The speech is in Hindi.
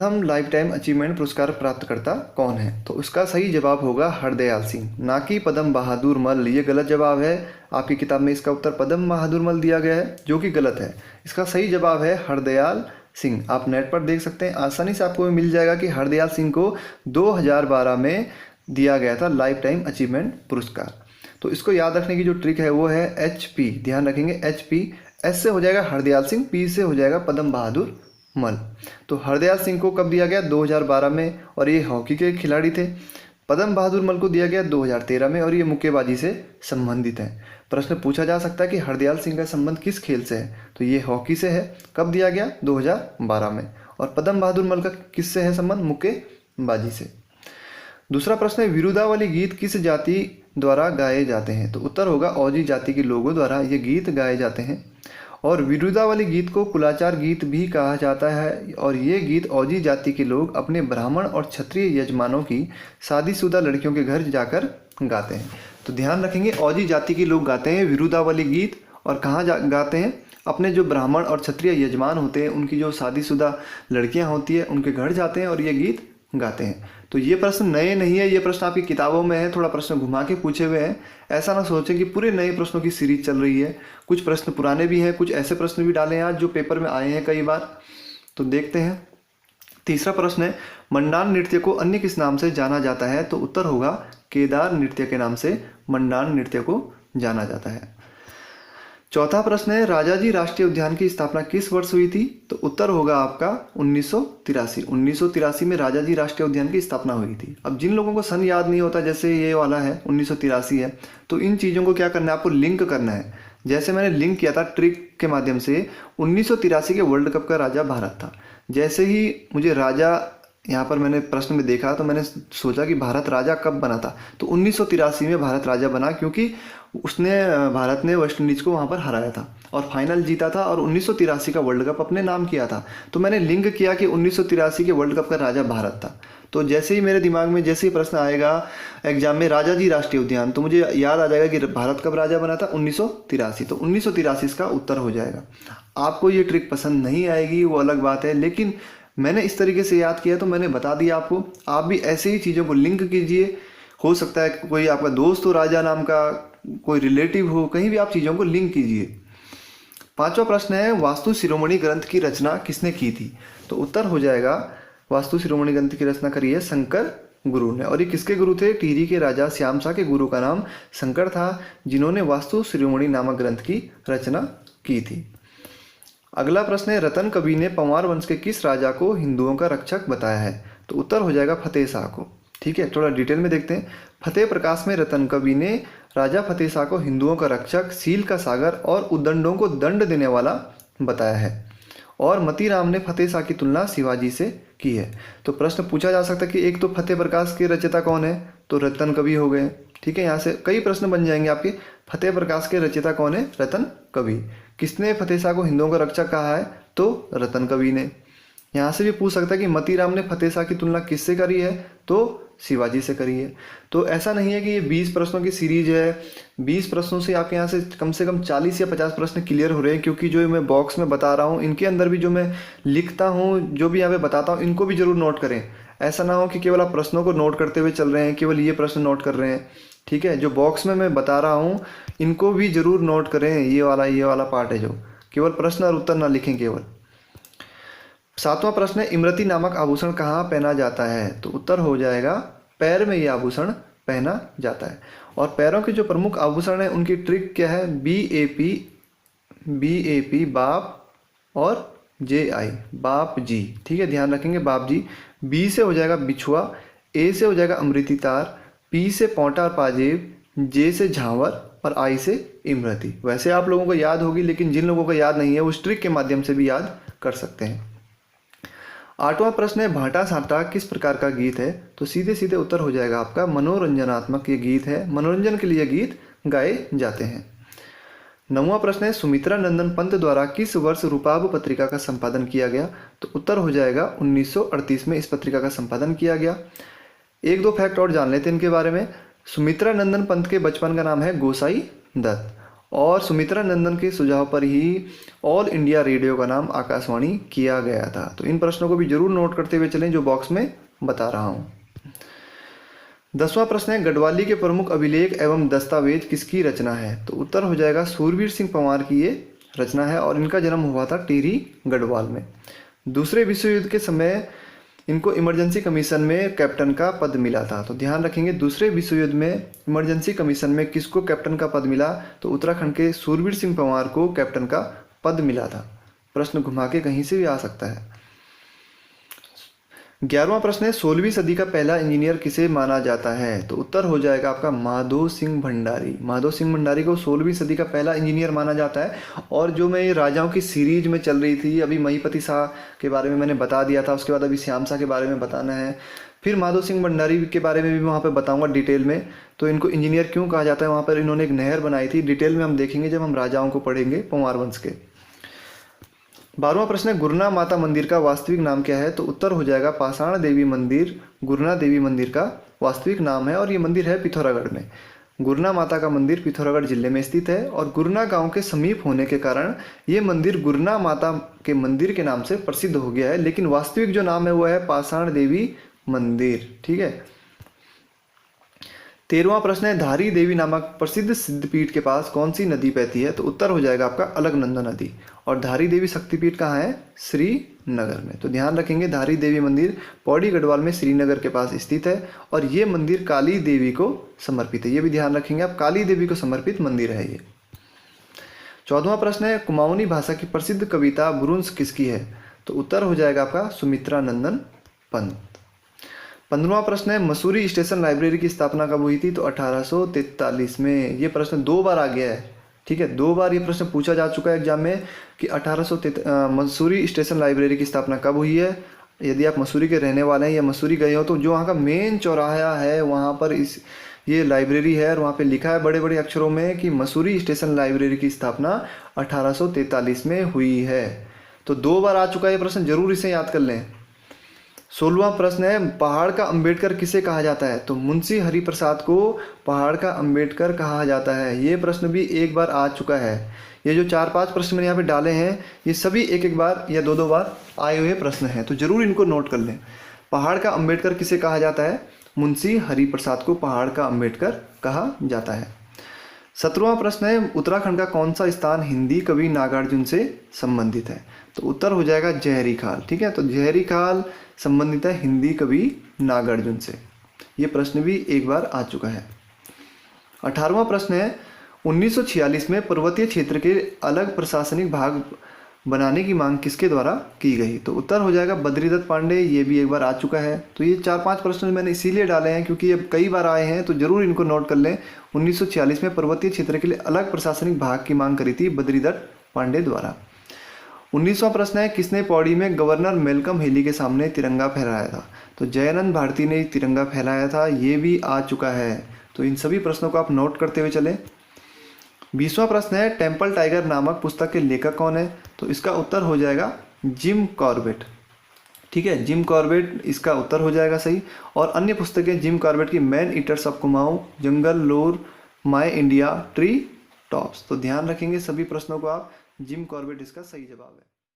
हम लाइफ टाइम अचीवमेंट पुरस्कार प्राप्तकर्ता कौन है? तो उसका सही जवाब होगा हरदयाल सिंह, ना कि पद्म बहादुर मल। ये गलत जवाब है। आपकी किताब में इसका उत्तर पद्म बहादुर मल दिया गया है, जो कि गलत है। इसका सही जवाब है हरदयाल सिंह। आप नेट पर देख सकते हैं, आसानी से आपको मिल जाएगा कि हरदयाल सिंह को 2012 में दिया गया था लाइफ टाइम अचीवमेंट पुरस्कार। तो इसको याद रखने की जो ट्रिक है वो है HP। ध्यान रखेंगे, HP। एस से हो जाएगा हरदयाल सिंह, P से हो जाएगा पद्म बहादुर मल। तो हरदयाल सिंह को कब दिया गया? 2012 में, और ये हॉकी के खिलाड़ी थे। पद्म बहादुर मल को दिया गया 2013 में, और ये मुक्केबाजी से संबंधित हैं। प्रश्न पूछा जा सकता है कि हरदयाल सिंह का संबंध किस खेल से है? तो ये हॉकी से है। कब दिया गया? 2012 में। और पद्म बहादुर मल का किससे है संबंध? मुक्केबाजी से। दूसरा प्रश्न है, विरुदावली गीत किस जाति द्वारा गाए जाते हैं? तो उत्तर होगा ओजी जाति के लोगों द्वारा ये गीत गाए जाते हैं। और विरुदावली गीत को कुलाचार गीत भी कहा जाता है, और ये गीत ओजी जाति के लोग अपने ब्राह्मण और क्षत्रिय यजमानों की शादीशुदा लड़कियों के घर जाकर गाते हैं। तो ध्यान रखेंगे, ओजी जाति के लोग गाते हैं विरुदावली गीत, और कहाँ गाते हैं? अपने जो ब्राह्मण और क्षत्रिय यजमान होते हैं, उनकी जो शादीशुदा लड़कियां होती है, उनके घर जाते हैं और ये गीत गाते हैं। तो ये प्रश्न नए नहीं है, ये प्रश्न आपकी किताबों में है, थोड़ा प्रश्न घुमा के पूछे हुए हैं। ऐसा ना सोचें कि पूरे नए प्रश्नों की सीरीज चल रही है। कुछ प्रश्न पुराने भी हैं, कुछ ऐसे प्रश्न भी डाले हैं आज जो पेपर में आए हैं कई बार। तो देखते हैं। तीसरा प्रश्न है, मंडान नृत्य को अन्य किस नाम से जाना जाता है? तो उत्तर होगा केदार नृत्य के नाम से मंडान नृत्य को जाना जाता है। चौथा प्रश्न है, राजाजी राष्ट्रीय उद्यान की स्थापना किस वर्ष हुई थी? तो उत्तर होगा आपका 1983। 1983 में राजाजी राष्ट्रीय उद्यान की स्थापना हुई थी। अब जिन लोगों को सन याद नहीं होता, जैसे ये वाला है 1983 है, तो इन चीज़ों को क्या करना है? आपको लिंक करना है। जैसे मैंने लिंक किया था ट्रिक के माध्यम से, 1983 के वर्ल्ड कप का राजा भारत था। जैसे ही मुझे राजा यहाँ पर मैंने प्रश्न में देखा, तो मैंने सोचा कि भारत राजा कब बना था? तो 1983 में भारत राजा बना, क्योंकि भारत ने वेस्ट इंडीज को वहाँ पर हराया था और फाइनल जीता था, और 1983 का वर्ल्ड कप अपने नाम किया था। तो मैंने लिंक किया कि 1983 के वर्ल्ड कप का राजा भारत था। तो जैसे ही मेरे दिमाग में जैसे ही प्रश्न आएगा एग्जाम में राजाजी राष्ट्रीय उद्यान, तो मुझे याद आ जाएगा कि भारत कब राजा बना था? 1983। तो 1983 इसका उत्तर हो जाएगा। आपको ये ट्रिक पसंद नहीं आएगी, वो अलग बात है, लेकिन मैंने इस तरीके से याद किया तो मैंने बता दिया आपको। आप भी ऐसे ही चीज़ों को लिंक कीजिए। हो सकता है कोई आपका दोस्त हो राजा नाम का, कोई रिलेटिव हो, कहीं भी आप चीज़ों को लिंक कीजिए। पांचवा प्रश्न है, वास्तु शिरोमणि ग्रंथ की रचना किसने की थी? तो उत्तर हो जाएगा वास्तु शिरोमणि ग्रंथ की रचना करी है शंकर गुरु ने। और ये किसके गुरु थे? टिहरी के राजा श्याम शाह के गुरु का नाम शंकर था, जिन्होंने वास्तु शिरोमणि नामक ग्रंथ की रचना की थी। अगला प्रश्न है, रतन कवि ने पंवार वंश के किस राजा को हिंदुओं का रक्षक बताया है? तो उत्तर हो जाएगा फतेह शाह को। ठीक है, थोड़ा डिटेल में देखते हैं। फतेह प्रकाश में रतन कवि ने राजा फतेह शाह को हिंदुओं का रक्षक, सील का सागर और उद्दंडों को दंड देने वाला बताया है। और मती राम ने फतेह शाह की तुलना शिवाजी से की है। तो प्रश्न पूछा जा सकता है कि एक तो फतेह प्रकाश के रचयिता कौन है? तो रतन कवि हो गए। ठीक है, यहाँ से कई प्रश्न बन जाएंगे आपके। फतेह प्रकाश के रचयिता कौन है? रतन कवि। किसने फतेह शाह को हिंदुओं का रक्षक कहा है? तो रतन कवि ने। यहाँ से भी पूछ सकता है कि मती राम ने फतेह शाह की तुलना किससे करी है? तो शिवाजी से करी है। तो ऐसा नहीं है कि ये 20 प्रश्नों की सीरीज है, 20 प्रश्नों से आपके यहाँ से कम 40 या 50 प्रश्न क्लियर हो रहे हैं, क्योंकि जो मैं बॉक्स में बता रहा हूँ इनके अंदर भी जो मैं लिखता हूँ, जो भी यहाँ पे बताता हूँ, इनको भी जरूर नोट करें। ऐसा ना हो कि केवल आप प्रश्नों को नोट करते हुए चल रहे हैं, केवल ये प्रश्न नोट कर रहे हैं। ठीक है, जो बॉक्स में मैं बता रहा हूँ इनको भी जरूर नोट करें। ये वाला पार्ट है जो, केवल प्रश्न और उत्तर ना लिखें केवल। सातवां प्रश्न है, इमरती नामक आभूषण कहाँ पहना जाता है? तो उत्तर हो जाएगा पैर में ये आभूषण पहना जाता है। और पैरों के जो प्रमुख आभूषण है उनकी ट्रिक क्या है? BAP बाप और JI बाप जी। ठीक है, ध्यान रखेंगे बाप जी। B से हो जाएगा बिछुआ, A से हो जाएगा अमृति तार, P से पौंटा और पाजेब, J से झांवर और I से इमरती। वैसे आप लोगों को याद होगी, लेकिन जिन लोगों को याद नहीं है उस ट्रिक के माध्यम से भी याद कर सकते हैं। आठवां प्रश्न है, भाटा साटा किस प्रकार का गीत है? तो सीधे सीधे उत्तर हो जाएगा आपका मनोरंजनात्मक ये गीत है। मनोरंजन के लिए गीत गाए जाते हैं। नौवां प्रश्न है, सुमित्रा नंदन पंत द्वारा किस वर्ष रूपाब पत्रिका का संपादन किया गया? तो उत्तर हो जाएगा 1938 में इस पत्रिका का संपादन किया गया। एक दो फैक्ट और जान लेते हैं इनके बारे में। सुमित्रा नंदन पंत के बचपन का नाम है गोसाई दत्त, और सुमित्रा नंदन के सुझाव पर ही ऑल इंडिया रेडियो का नाम आकाशवाणी किया गया था। तो इन प्रश्नों को भी जरूर नोट करते हुए चलें जो बॉक्स में बता रहा हूँ। 10वां प्रश्न है, गढ़वाली के प्रमुख अभिलेख एवं दस्तावेज किसकी रचना है? तो उत्तर हो जाएगा सूरवीर सिंह पंवार की ये रचना है और इनका जन्म हुआ था टिहरी गढ़वाल में। दूसरे विश्व युद्ध के समय इनको इमरजेंसी कमीशन में कैप्टन का पद मिला था। तो ध्यान रखेंगे, दूसरे विश्व युद्ध में इमरजेंसी कमीशन में किसको कैप्टन का पद मिला? तो उत्तराखंड के सूरवीर सिंह पंवार को कैप्टन का पद मिला था। प्रश्न घुमा के कहीं से भी आ सकता है। 11वां प्रश्न है, 16वीं सदी का पहला इंजीनियर किसे माना जाता है? तो उत्तर हो जाएगा आपका माधो सिंह भंडारी। माधो सिंह भंडारी को 16वीं सदी का पहला इंजीनियर माना जाता है। और जो मैं ये राजाओं की सीरीज में चल रही थी, अभी महीपति शाह के बारे में मैंने बता दिया था, उसके बाद अभी श्याम शाह के बारे में बताना है, फिर माधो सिंह भंडारी के बारे में भी वहाँ पर बताऊँगा डिटेल में। तो इनको इंजीनियर क्यों कहा जाता है, वहाँ पर इन्होंने एक नहर बनाई थी, डिटेल में हम देखेंगे जब हम राजाओं को पढ़ेंगे पंवार वंश के। 12वां प्रश्न है, गुरना माता मंदिर का वास्तविक नाम क्या है? तो उत्तर हो जाएगा पाषाण देवी मंदिर। गुरना देवी मंदिर का वास्तविक नाम है और ये मंदिर है पिथौरागढ़ में। गुरना माता का मंदिर पिथौरागढ़ जिले में स्थित है और गुरना गांव के समीप होने के कारण ये मंदिर गुरना माता के मंदिर के नाम से प्रसिद्ध हो गया है, लेकिन वास्तविक जो नाम है वो है पाषाण देवी मंदिर। ठीक है। 13वां प्रश्न है, धारी देवी नामक प्रसिद्ध सिद्धपीठ के पास कौन सी नदी बहती है? तो उत्तर हो जाएगा आपका अलकनंदा नदी। और धारी देवी शक्तिपीठ कहाँ है? श्रीनगर में। तो ध्यान रखेंगे, धारी देवी मंदिर पौड़ी गढ़वाल में श्रीनगर के पास स्थित है और ये मंदिर काली देवी को समर्पित है। ये भी ध्यान रखेंगे आप, काली देवी को समर्पित मंदिर है ये। 14वां प्रश्न है, कुमाऊनी भाषा की प्रसिद्ध कविता बुरुंश किसकी है? तो उत्तर हो जाएगा आपका सुमित्रा नंदन पंत। 15वां प्रश्न है, मसूरी स्टेशन लाइब्रेरी की स्थापना कब हुई थी? तो 1843 में। ये प्रश्न 2 बार आ गया है। ठीक है, 2 बार ये प्रश्न पूछा जा चुका है एग्जाम में कि मसूरी स्टेशन लाइब्रेरी की स्थापना कब हुई है। यदि आप मसूरी के रहने वाले हैं या मसूरी गए हो तो जो वहाँ का मेन चौराहा है वहाँ पर ये लाइब्रेरी है और वहाँ पे लिखा है बड़े बड़े अक्षरों में कि मसूरी स्टेशन लाइब्रेरी की स्थापना 1843 में हुई है। तो 2 बार आ चुका है ये प्रश्न, जरूर इसे याद कर लें। 16वां प्रश्न है, पहाड़ का अंबेडकर किसे कहा जाता है? तो मुंशी हरिप्रसाद को पहाड़ का अंबेडकर कहा जाता है। ये प्रश्न भी 1 बार आ चुका है। ये जो 4-5 प्रश्न मैंने यहाँ पे डाले हैं ये सभी 1-1 बार या 2-2 बार आए हुए प्रश्न हैं, तो जरूर इनको नोट कर लें। पहाड़ का अंबेडकर किसे कहा जाता है? मुंशी हरिप्रसाद को पहाड़ का अंबेडकर कहा जाता है। 17वां प्रश्न है, उत्तराखंड का कौन सा स्थान हिंदी कवि नागार्जुन से संबंधित है? तो उत्तर हो जाएगा जहरी खाल। ठीक है, तो जहरी खाल संबंधित है हिंदी कवि नागार्जुन से। ये प्रश्न भी 1 बार आ चुका है। 18वां प्रश्न है, 1946 में पर्वतीय क्षेत्र के अलग प्रशासनिक भाग बनाने की मांग किसके द्वारा की गई? तो उत्तर हो जाएगा बद्रीदत्त पांडे। ये भी 1 बार आ चुका है। तो ये 4-5 प्रश्न मैंने इसीलिए डाले हैं क्योंकि ये कई बार आए हैं, तो जरूर इनको नोट कर लें। 1946 में पर्वतीय क्षेत्र के लिए अलग प्रशासनिक भाग की मांग करी थी बद्रीदत्त पांडे द्वारा। 19वां प्रश्न है, किसने पौड़ी में गवर्नर मेलकम हेली के सामने तिरंगा फहराया था? तो जयानंद भारती ने तिरंगा फहराया था। ये भी आ चुका है। तो इन सभी प्रश्नों को आप नोट करते हुए चलें। 20वां प्रश्न है, टेम्पल टाइगर नामक पुस्तक के लेखक कौन है? तो इसका उत्तर हो जाएगा जिम कॉर्बेट। ठीक है, जिम कॉर्बेट इसका उत्तर हो जाएगा सही। और अन्य पुस्तकें जिम कॉर्बेट की मैन ईटर्स ऑफ कुमाऊं, जंगल लोर, माय इंडिया, ट्री टॉप्स। तो ध्यान रखेंगे सभी प्रश्नों को आप, जिम कॉर्बेट इसका सही जवाब है।